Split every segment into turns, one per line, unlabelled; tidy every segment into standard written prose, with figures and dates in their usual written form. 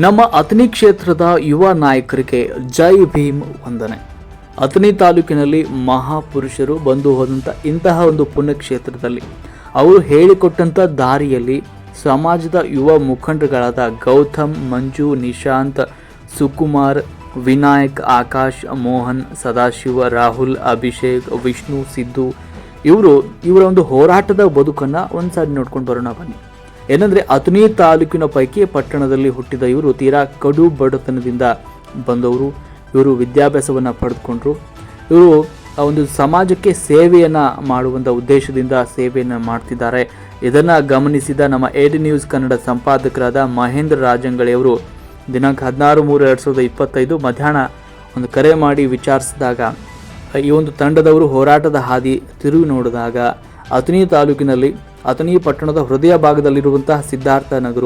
ನಮ್ಮ ಅಥಣಿ ಕ್ಷೇತ್ರದ ಯುವ ನಾಯಕರಿಗೆ ಜೈ ಭೀಮ್ ವಂದನೆ. ಅಥಣಿ ತಾಲೂಕಿನಲ್ಲಿ ಮಹಾಪುರುಷರು ಬಂದು ಹೋದಂಥ ಇಂತಹ ಒಂದು ಪುಣ್ಯಕ್ಷೇತ್ರದಲ್ಲಿ ಅವರು ಹೇಳಿಕೊಟ್ಟಂಥ ದಾರಿಯಲ್ಲಿ ಸಮಾಜದ ಯುವ ಮುಖಂಡರುಗಳಾದ ಗೌತಮ್, ಮಂಜು, ನಿಶಾಂತ್, ಸುಕುಮಾರ್, ವಿನಾಯಕ್, ಆಕಾಶ್, ಮೋಹನ್, ಸದಾಶಿವ, ರಾಹುಲ್, ಅಭಿಷೇಕ್, ವಿಷ್ಣು, ಸಿದ್ದು ಇವರ ಒಂದು ಹೋರಾಟದ ಬದುಕನ್ನು ಒಂದು ಸಾರಿ ನೋಡ್ಕೊಂಡು ಬರೋಣ ಬನ್ನಿ. ಏನಂದರೆ ಅಥಣಿ ತಾಲೂಕಿನ ಪೈಕಿ ಪಟ್ಟಣದಲ್ಲಿ ಹುಟ್ಟಿದ ಇವರು ತೀರಾ ಕಡು ಬಡತನದಿಂದ ಬಂದವರು. ಇವರು ವಿದ್ಯಾಭ್ಯಾಸವನ್ನು ಪಡೆದುಕೊಂಡ್ರು. ಇವರು ಒಂದು ಸಮಾಜಕ್ಕೆ ಸೇವೆಯನ್ನು ಮಾಡುವಂಥ ಉದ್ದೇಶದಿಂದ ಸೇವೆಯನ್ನು ಮಾಡ್ತಿದ್ದಾರೆ. ಇದನ್ನು ಗಮನಿಸಿದ ನಮ್ಮ AD ನ್ಯೂಸ್ ಕನ್ನಡ ಸಂಪಾದಕರಾದ ಮಹೇಂದ್ರ ರಾಜಂಗಳಿಯವರು ದಿನಾಂಕ 16/3/2025 ಮಧ್ಯಾಹ್ನ ಒಂದು ಕರೆ ಮಾಡಿ ವಿಚಾರಿಸಿದಾಗ ಈ ಒಂದು ತಂಡದವರು ಹೋರಾಟದ ಹಾದಿ ತಿರುಗಿ ನೋಡಿದಾಗ ಅಥಣಿ ತಾಲೂಕಿನಲ್ಲಿ ಅಥಣಿ ಪಟ್ಟಣದ ಹೃದಯ ಭಾಗದಲ್ಲಿರುವಂತಹ ಸಿದ್ಧಾರ್ಥ ನಗರ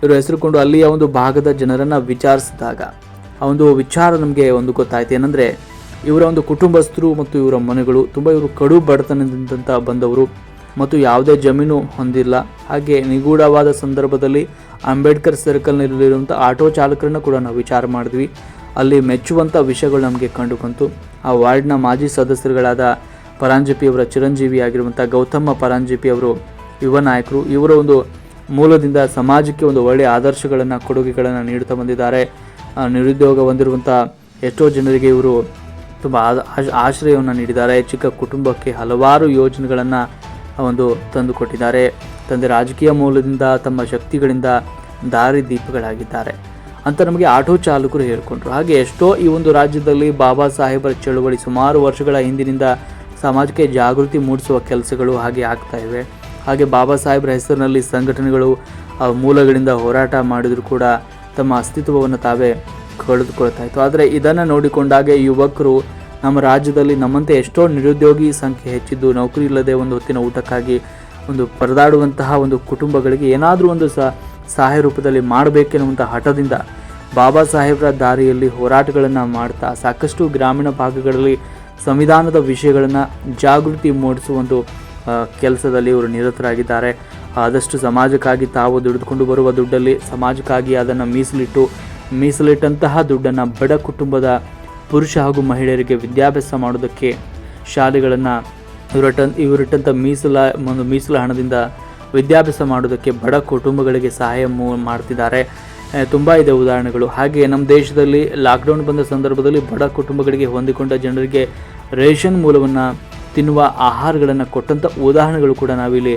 ಇವರು ಹೆಸರುಕೊಂಡು ಅಲ್ಲಿಯ ಒಂದು ಭಾಗದ ಜನರನ್ನು ವಿಚಾರಿಸಿದಾಗ ಆ ಒಂದು ವಿಚಾರ ನಮಗೆ ಒಂದು ಗೊತ್ತಾಯ್ತು. ಏನಂದರೆ ಇವರ ಒಂದು ಕುಟುಂಬಸ್ಥರು ಮತ್ತು ಇವರ ಮನೆಗಳು ಇವರು ಕಡು ಬಡತನದಿಂದ ಬಂದವರು ಮತ್ತು ಯಾವುದೇ ಜಮೀನು ಹೊಂದಿಲ್ಲ. ಹಾಗೆ ನಿಗೂಢವಾದ ಸಂದರ್ಭದಲ್ಲಿ ಅಂಬೇಡ್ಕರ್ ಸರ್ಕಲ್ನಲ್ಲಿರುವಂಥ ಆಟೋ ಚಾಲಕರನ್ನು ಕೂಡ ನಾವು ವಿಚಾರ ಮಾಡಿದ್ವಿ. ಅಲ್ಲಿ ಮೆಚ್ಚುವಂಥ ವಿಷಯಗಳು ನಮಗೆ ಕಂಡು ಬಂತು. ಆ ವಾರ್ಡ್ನ ಮಾಜಿ ಸದಸ್ಯರುಗಳಾದ ಪರಾಂಜಪಿ ಚಿರಂಜೀವಿ ಆಗಿರುವಂಥ ಗೌತಮ ಪರಾಂಜಪಿ ಅವರು ಯುವ ನಾಯಕರು. ಇವರ ಒಂದು ಮೂಲದಿಂದ ಸಮಾಜಕ್ಕೆ ಒಂದು ಒಳ್ಳೆಯ ಆದರ್ಶಗಳನ್ನು ಕೊಡುಗೆಗಳನ್ನು ನೀಡುತ್ತಾ ಬಂದಿದ್ದಾರೆ. ನಿರುದ್ಯೋಗ ಹೊಂದಿರುವಂಥ ಎಷ್ಟೋ ಜನರಿಗೆ ಇವರು ತುಂಬ ಆಶ್ರಯವನ್ನು ನೀಡಿದ್ದಾರೆ. ಚಿಕ್ಕ ಕುಟುಂಬಕ್ಕೆ ಹಲವಾರು ಯೋಜನೆಗಳನ್ನು ಒಂದು ತಂದುಕೊಟ್ಟಿದ್ದಾರೆ. ತಂದೆ ರಾಜಕೀಯ ಮೂಲದಿಂದ ತಮ್ಮ ಶಕ್ತಿಗಳಿಂದ ದಾರಿ ದೀಪಗಳಾಗಿದ್ದಾರೆ ಅಂತ ನಮಗೆ ಆಟೋ ಚಾಲಕರು ಹೇಳಿಕೊಂಡ್ರು. ಹಾಗೆ ಎಷ್ಟೋ ಈ ಒಂದು ರಾಜ್ಯದಲ್ಲಿ ಬಾಬಾ ಸಾಹೇಬರ ಚಳುವಳಿ ಸುಮಾರು ವರ್ಷಗಳ ಹಿಂದಿನಿಂದ ಸಮಾಜಕ್ಕೆ ಜಾಗೃತಿ ಮೂಡಿಸುವ ಕೆಲಸಗಳು ಹಾಗೆ ಆಗ್ತಾ ಇವೆ. ಹಾಗೆ ಬಾಬಾ ಸಾಹೇಬರ ಹೆಸರಿನಲ್ಲಿ ಸಂಘಟನೆಗಳು ಮೂಲಗಳಿಂದ ಹೋರಾಟ ಮಾಡಿದರೂ ಕೂಡ ತಮ್ಮ ಅಸ್ತಿತ್ವವನ್ನು ತಾವೇ ಕಳೆದುಕೊಳ್ತಾ ಇತ್ತು. ಆದರೆ ಇದನ್ನು ನೋಡಿಕೊಂಡಾಗ ಯುವಕರು ನಮ್ಮ ರಾಜ್ಯದಲ್ಲಿ ನಮ್ಮಂತೆ ಎಷ್ಟೋ ನಿರುದ್ಯೋಗಿ ಸಂಖ್ಯೆ ಹೆಚ್ಚಿದ್ದು, ನೌಕರಿ ಇಲ್ಲದೆ ಒಂದು ಹೊತ್ತಿನ ಊಟಕ್ಕಾಗಿ ಒಂದು ಪರದಾಡುವಂತಹ ಒಂದು ಕುಟುಂಬಗಳಿಗೆ ಏನಾದರೂ ಒಂದು ಸಹಾಯ ರೂಪದಲ್ಲಿ ಮಾಡಬೇಕೆನ್ನುವಂಥ ಹಠದಿಂದ ಬಾಬಾ ಸಾಹೇಬರ ದಾರಿಯಲ್ಲಿ ಹೋರಾಟಗಳನ್ನು ಮಾಡ್ತಾ ಸಾಕಷ್ಟು ಗ್ರಾಮೀಣ ಭಾಗಗಳಲ್ಲಿ ಸಂವಿಧಾನದ ವಿಷಯಗಳನ್ನು ಜಾಗೃತಿ ಮೂಡಿಸುವ ಕೆಲಸದಲ್ಲಿ ಇವರು ನಿರತರಾಗಿದ್ದಾರೆ. ಆದಷ್ಟು ಸಮಾಜಕ್ಕಾಗಿ ತಾವು ದುಡಿದುಕೊಂಡು ಬರುವ ದುಡ್ಡಲ್ಲಿ ಸಮಾಜಕ್ಕಾಗಿ ಅದನ್ನು ಮೀಸಲಿಟ್ಟಂತಹ ದುಡ್ಡನ್ನು ಬಡ ಕುಟುಂಬದ ಪುರುಷ ಹಾಗೂ ಮಹಿಳೆಯರಿಗೆ ವಿದ್ಯಾಭ್ಯಾಸ ಮಾಡೋದಕ್ಕೆ ಶಾಲೆಗಳನ್ನು ಇವರಿಟ್ಟಂಥ ಮೀಸಲ ಹಣದಿಂದ ವಿದ್ಯಾಭ್ಯಾಸ ಮಾಡೋದಕ್ಕೆ ಬಡ ಕುಟುಂಬಗಳಿಗೆ ಸಹಾಯ ಮಾಡ್ತಿದ್ದಾರೆ. ತುಂಬ ಇದೆ ಉದಾಹರಣೆಗಳು. ಹಾಗೆ ನಮ್ಮ ದೇಶದಲ್ಲಿ ಲಾಕ್ಡೌನ್ ಬಂದ ಸಂದರ್ಭದಲ್ಲಿ ಬಡ ಕುಟುಂಬಗಳಿಗೆ ಹೊಂದಿಕೊಂಡ ಜನರಿಗೆ ರೇಷನ್ ಮೂಲವನ್ನು ತಿನ್ನುವ ಆಹಾರಗಳನ್ನು ಕೊಟ್ಟಂಥ ಉದಾಹರಣೆಗಳು ಕೂಡ ನಾವಿಲ್ಲಿ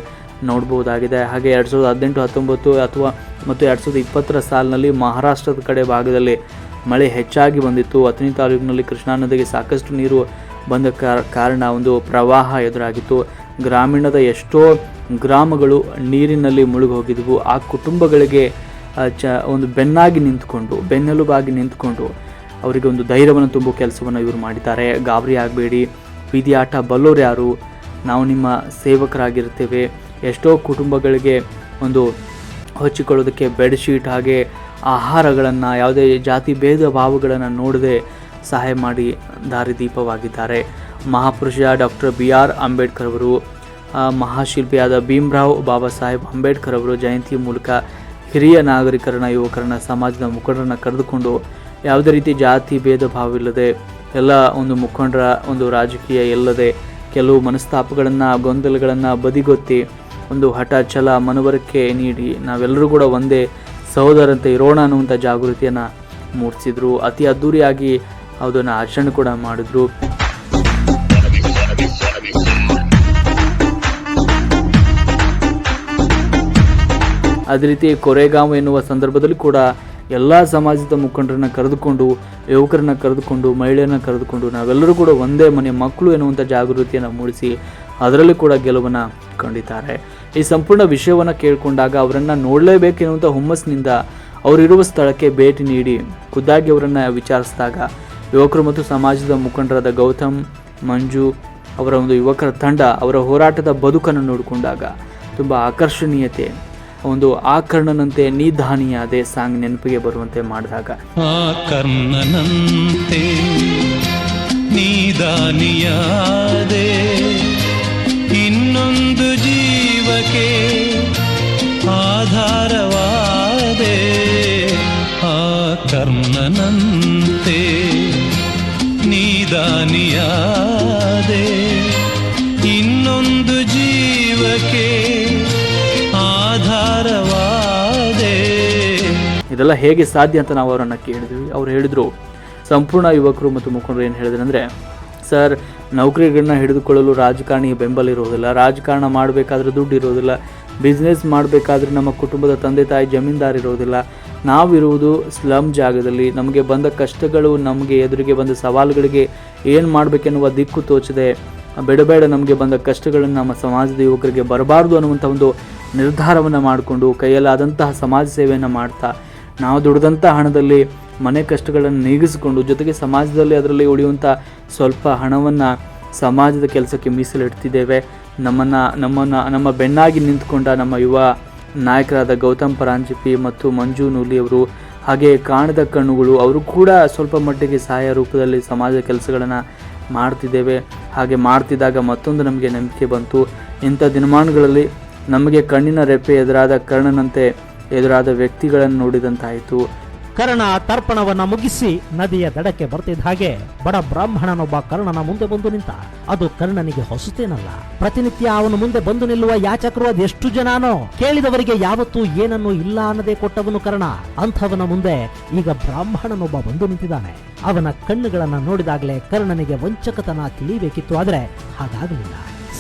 ನೋಡ್ಬೋದಾಗಿದೆ. ಹಾಗೆ 2018-19 ಮತ್ತು 2020 ಸಾಲಿನಲ್ಲಿ ಮಹಾರಾಷ್ಟ್ರದ ಕಡೆ ಭಾಗದಲ್ಲಿ ಮಳೆ ಹೆಚ್ಚಾಗಿ ಬಂದಿತ್ತು. ಅಥಣಿ ತಾಲೂಕಿನಲ್ಲಿ ಕೃಷ್ಣಾ ನದಿಗೆ ಸಾಕಷ್ಟು ನೀರು ಬಂದ ಕಾರಣ ಒಂದು ಪ್ರವಾಹ ಎದುರಾಗಿತ್ತು. ಗ್ರಾಮೀಣದ ಎಷ್ಟೋ ಗ್ರಾಮಗಳು ನೀರಿನಲ್ಲಿ ಮುಳುಗಿ ಹೋಗಿದ್ವು. ಆ ಕುಟುಂಬಗಳಿಗೆ ಒಂದು ಬೆನ್ನೆಲುಬಾಗಿ ನಿಂತ್ಕೊಂಡು ಅವರಿಗೆ ಒಂದು ಧೈರ್ಯವನ್ನು ತುಂಬುವ ಕೆಲಸವನ್ನು ಇವರು ಮಾಡಿದ್ದಾರೆ. ಗಾಬರಿ ಆಗಬೇಡಿ, ಬೀದಿ ಆಟ ಬಲ್ಲೋರು ಯಾರು, ನಾವು ನಿಮ್ಮ ಸೇವಕರಾಗಿರ್ತೇವೆ. ಎಷ್ಟೋ ಕುಟುಂಬಗಳಿಗೆ ಒಂದು ಹಚ್ಚಿಕೊಳ್ಳೋದಕ್ಕೆ ಬೆಡ್ಶೀಟ್ ಹಾಗೆ ಆಹಾರಗಳನ್ನು ಯಾವುದೇ ಜಾತಿ ಭೇದ ಭಾವಗಳನ್ನು ನೋಡದೆ ಸಹಾಯ ಮಾಡಿ ದಾರಿದೀಪವಾಗಿದ್ದಾರೆ. ಮಹಾಪುರುಷ ಡಾಕ್ಟರ್ BR ಅಂಬೇಡ್ಕರ್ ಅವರು, ಮಹಾಶಿಲ್ಪಿಯಾದ ಭೀಮ್ರಾವ್ ಬಾಬಾ ಸಾಹೇಬ್ ಅಂಬೇಡ್ಕರ್ ಅವರು ಜಯಂತಿ ಮೂಲಕ ಹಿರಿಯ ನಾಗರಿಕರನ್ನ, ಯುವಕರನ್ನ, ಸಮಾಜದ ಮುಖಂಡರನ್ನ ಕರೆದುಕೊಂಡು ಯಾವುದೇ ರೀತಿ ಜಾತಿ ಭೇದ ಭಾವವಿಲ್ಲದೆ ಎಲ್ಲ ಒಂದು ಮುಖಂಡರ ಒಂದು ರಾಜಕೀಯ ಇಲ್ಲದೆ ಕೆಲವು ಮನಸ್ತಾಪಗಳನ್ನು, ಗೊಂದಲಗಳನ್ನು ಬದಿಗೊತ್ತಿ ಒಂದು ಹಠ, ಛಲ, ಮನವರಿಕೆ ನೀಡಿ ನಾವೆಲ್ಲರೂ ಕೂಡ ಒಂದೇ ಸಹೋದರಂತೆ ಇರೋಣ ಅನ್ನುವಂಥ ಜಾಗೃತಿಯನ್ನು ಮೂಡಿಸಿದ್ರು. ಅತಿ ಅದ್ಧೂರಿಯಾಗಿ ಅದನ್ನು ಆಚರಣೆ ಕೂಡ ಮಾಡಿದ್ರು. ಅದೇ ರೀತಿ ಕೊರೆಗಾಂವ್ ಎನ್ನುವ ಸಂದರ್ಭದಲ್ಲಿ ಕೂಡ ಎಲ್ಲ ಸಮಾಜದ ಮುಖಂಡರನ್ನ ಕರೆದುಕೊಂಡು, ಯುವಕರನ್ನ ಕರೆದುಕೊಂಡು, ಮಹಿಳೆಯರನ್ನ ಕರೆದುಕೊಂಡು ನಾವೆಲ್ಲರೂ ಕೂಡ ಒಂದೇ ಮನೆ ಮಕ್ಕಳು ಎನ್ನುವಂಥ ಜಾಗೃತಿಯನ್ನು ಮೂಡಿಸಿ ಅದರಲ್ಲಿ ಕೂಡ ಗೆಲುವನ್ನು ಕಂಡಿದ್ದಾರೆ. ಈ ಸಂಪೂರ್ಣ ವಿಷಯವನ್ನು ಕೇಳಿಕೊಂಡಾಗ ಅವರನ್ನು ನೋಡಲೇಬೇಕೆನ್ನುವಂಥ ಹುಮ್ಮಸ್ಸಿನಿಂದ ಅವರಿರುವ ಸ್ಥಳಕ್ಕೆ ಭೇಟಿ ನೀಡಿ ಖುದ್ದಾಗಿ ಅವರನ್ನು ವಿಚಾರಿಸಿದಾಗ ಯುವಕರು ಮತ್ತು ಸಮಾಜದ ಮುಖಂಡರಾದ ಗೌತಮ್, ಮಂಜು ಅವರ ಒಂದು ಯುವಕರ ತಂಡ ಅವರ ಹೋರಾಟದ ಬದುಕನ್ನು ನೋಡಿಕೊಂಡಾಗ ತುಂಬ ಆಕರ್ಷಣೀಯತೆ, ಒಂದು ಆಕರ್ಣನಂತೆ ನೀದಾನಿಯಾದೆ ಸಾಂಗ್ ನೆನಪಿಗೆ ಬರುವಂತೆ ಮಾಡಿದಾಗ
ಆಕರ್ಣನಂತೆ ನೀದಾನಿಯಾದೆ ಇನ್ನೊಂದು ಜೀವಕ್ಕೆ ಆಧಾರವಾದೆ ಕರ್ಣನಂತೆ ನೀದಾನಿಯಾದೆ ಇನ್ನೊಂದು ಜೀವಕ್ಕೆ ಆಧಾರವಾದೆ.
ಇದೆಲ್ಲ ಹೇಗೆ ಸಾಧ್ಯ ಅಂತ ನಾವು ಅವರನ್ನು ಕೇಳಿದ್ವಿ. ಅವ್ರು ಹೇಳಿದರು, ಸಂಪೂರ್ಣ ಯುವಕರು ಮತ್ತು ಮುಖಂಡರು ಏನು ಹೇಳಿದ್ರು ಅಂದರೆ, ಸರ್ ನೌಕರಿಗಳನ್ನ ಹಿಡಿದುಕೊಳ್ಳಲು ರಾಜಕಾರಣಿ ಬೆಂಬಲ ಇರೋದಿಲ್ಲ, ರಾಜಕಾರಣ ಮಾಡಬೇಕಾದ್ರೆ ದುಡ್ಡು ಇರೋದಿಲ್ಲ, ಬಿಸ್ನೆಸ್ ಮಾಡಬೇಕಾದ್ರೆ ನಮ್ಮ ಕುಟುಂಬದ ತಂದೆ ತಾಯಿ ಜಮೀನ್ದಾರ್ ಇರೋದಿಲ್ಲ, ನಾವಿರುವುದು ಸ್ಲಮ್ ಜಾಗದಲ್ಲಿ, ನಮಗೆ ಬಂದ ಕಷ್ಟಗಳು, ನಮಗೆ ಎದುರಿಗೆ ಬಂದ ಸವಾಲುಗಳಿಗೆ ಏನು ಮಾಡಬೇಕೆನ್ನುವ ದಿಕ್ಕು ತೋಚದೆ ಬೇಡ ನಮಗೆ ಬಂದ ಕಷ್ಟಗಳನ್ನು ನಮ್ಮ ಸಮಾಜದ ಯುವಕರಿಗೆ ಬರಬಾರ್ದು ಅನ್ನುವಂಥ ಒಂದು ನಿರ್ಧಾರವನ್ನು ಮಾಡಿಕೊಂಡು ಕೈಯಲ್ಲಾದಂತಹ ಸಮಾಜ ಸೇವೆಯನ್ನು ಮಾಡ್ತಾ ನಾವು ದುಡಿದಂಥ ಹಣದಲ್ಲಿ ಮನೆ ಕಷ್ಟಗಳನ್ನು ನೀಗಿಸಿಕೊಂಡು ಜೊತೆಗೆ ಸಮಾಜದಲ್ಲಿ ಅದರಲ್ಲಿ ಉಳಿಯುವಂಥ ಸ್ವಲ್ಪ ಹಣವನ್ನು ಸಮಾಜದ ಕೆಲಸಕ್ಕೆ ಮೀಸಲಿಡ್ತಿದ್ದೇವೆ. ನಮ್ಮ ಬೆನ್ನಾಗಿ ನಿಂತುಕೊಂಡ ನಮ್ಮ ಯುವ ನಾಯಕರಾದ ಗೌತಮ್ ಪರಾಂಜಿಪಿ ಮತ್ತು ಮಂಜು ನೂಲಿಯವರು, ಹಾಗೆ ಕಾಣದ ಕಣ್ಣುಗಳು, ಅವರು ಕೂಡ ಸ್ವಲ್ಪ ಮಟ್ಟಿಗೆ ಸಹಾಯ ರೂಪದಲ್ಲಿ ಸಮಾಜದ ಕೆಲಸಗಳನ್ನು ಮಾಡ್ತಿದ್ದೇವೆ. ಹಾಗೆ ಮಾಡ್ತಿದ್ದಾಗ ಮತ್ತೊಂದು ನಮಗೆ ನಂಬಿಕೆ ಬಂತು. ಇಂಥ ದಿನಮಾನಗಳಲ್ಲಿ ನಮಗೆ ಕಣ್ಣಿನ ರೆಪ್ಪೆ ಎದುರಾದ ಕರ್ಣನಂತೆ ಎದುರಾದ ವ್ಯಕ್ತಿಗಳನ್ನು ನೋಡಿದಂತಾಯಿತು.
ಕರ್ಣ ತರ್ಪಣವನ್ನ ಮುಗಿಸಿ ನದಿಯ ದಡಕ್ಕೆ ಬರ್ತಿದ್ದ ಹಾಗೆ ಬಡ ಬ್ರಾಹ್ಮಣನೊಬ್ಬ ಕರ್ಣನ ಮುಂದೆ ಬಂದು ನಿಂತ. ಅದು ಕರ್ಣನಿಗೆ ಹೊಸತೇನಲ್ಲ. ಪ್ರತಿನಿತ್ಯ ಅವನು ಮುಂದೆ ಬಂದು ನಿಲ್ಲುವ ಯಾಚಕರು ಅದೆಷ್ಟು ಜನನೋ. ಕೇಳಿದವರಿಗೆ ಯಾವತ್ತೂ ಏನನ್ನೂ ಇಲ್ಲ ಅನ್ನದೇ ಕೊಟ್ಟವನು ಕರ್ಣ. ಅಂಥವನ ಮುಂದೆ ಈಗ ಬ್ರಾಹ್ಮಣನೊಬ್ಬ ಬಂದು ನಿಂತಿದ್ದಾನೆ. ಅವನ ಕಣ್ಣುಗಳನ್ನ ನೋಡಿದಾಗಲೇ ಕರ್ಣನಿಗೆ ವಂಚಕತನ ತಿಳಿಬೇಕಿತ್ತು, ಆದ್ರೆ ಹಾಗಾಗಲಿಲ್ಲ.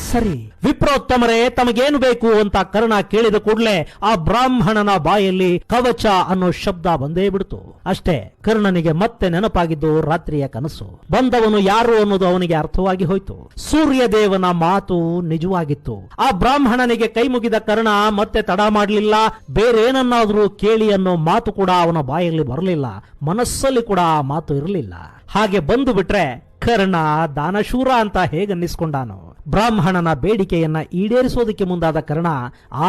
ಸರಿ, ವಿಪ್ರೋತ್ತಮರೇ ತಮಗೇನು ಬೇಕು ಅಂತ ಕರ್ಣ ಕೇಳಿದ ಕೂಡಲೇ ಆ ಬ್ರಾಹ್ಮಣನ ಬಾಯಲ್ಲಿ ಕವಚ ಅನ್ನೋ ಶಬ್ದ ಬಂದೇ ಬಿಡ್ತು. ಅಷ್ಟೇ, ಕರ್ಣನಿಗೆ ಮತ್ತೆ ನೆನಪಾಗಿದ್ದು ರಾತ್ರಿಯ ಕನಸು. ಬಂದವನು ಯಾರು ಅನ್ನೋದು ಅವನಿಗೆ ಅರ್ಥವಾಗಿ ಹೋಯ್ತು. ಸೂರ್ಯದೇವನ ಮಾತು ನಿಜವಾಗಿತ್ತು. ಆ ಬ್ರಾಹ್ಮಣನಿಗೆ ಕೈ ಮುಗಿದ ಕರ್ಣ ಮತ್ತೆ ತಡ ಮಾಡಲಿಲ್ಲ. ಬೇರೇನನ್ನಾದ್ರೂ ಕೇಳಿ ಅನ್ನೋ ಮಾತು ಕೂಡ ಅವನ ಬಾಯಲ್ಲಿ ಬರಲಿಲ್ಲ, ಮನಸ್ಸಲ್ಲಿ ಕೂಡ ಆ ಮಾತು ಇರಲಿಲ್ಲ. ಹಾಗೆ ಬಂದು ಬಿಟ್ರೆ ಕರ್ಣ ದಾನಶೂರ ಅಂತ ಹೇಗನ್ನಿಸ್ಕೊಂಡಾನು. ಬ್ರಾಹ್ಮಣನ ಬೇಡಿಕೆಯನ್ನ ಈಡೇರಿಸೋದಕ್ಕೆ ಮುಂದಾದ ಕರ್ಣ,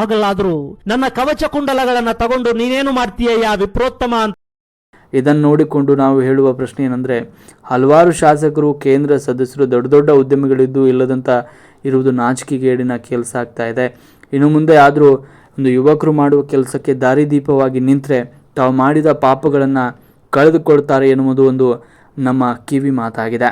ಆಗಲಾದ್ರೂ ನನ್ನ ಕವಚ ಕುಂಡಲಗಳನ್ನ ತಗೊಂಡು ನೀನೇನು ಮಾಡ್ತೀಯ ವಿಪ್ರೋತ್ತಮ ಅಂತ.
ಇದನ್ನು ನೋಡಿಕೊಂಡು ನಾವು ಹೇಳುವ ಪ್ರಶ್ನೆ ಏನಂದರೆ, ಹಲವಾರು ಶಾಸಕರು, ಕೇಂದ್ರ ಸದಸ್ಯರು, ದೊಡ್ಡ ದೊಡ್ಡ ಉದ್ಯಮಿಗಳಿದ್ದು ಇಲ್ಲದಂತ ಇರುವುದು ನಾಚಿಕೆಗೇಡಿನ ಕೆಲಸ ಆಗ್ತಾ ಇದೆ. ಇನ್ನು ಮುಂದೆ ಆದರೂ ಒಂದು ಯುವಕರು ಮಾಡುವ ಕೆಲಸಕ್ಕೆ ದಾರಿದೀಪವಾಗಿ ನಿಂತರೆ ತಾವು ಮಾಡಿದ ಪಾಪಗಳನ್ನು ಕಳೆದುಕೊಳ್ತಾರೆ ಎನ್ನುವುದು ಒಂದು ನಮ್ಮ ಕಿವಿ ಮಾತಾಗಿದೆ.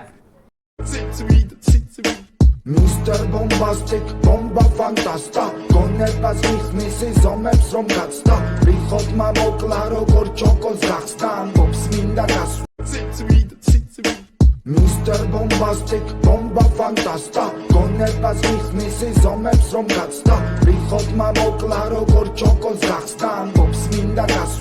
Mr. Bombastic, bomba fantasta. Con jedna z nich myśli zomek from Gasta. Prichod mam oklaro, gorczoko z Zachstan. Bob sminda gasu. Mr. Bombastic, bomba fantasta. Con jedna z nich myśli zomek from Gasta. Prichod mam oklaro, gorczoko z Zachstan. Bob sminda gasu.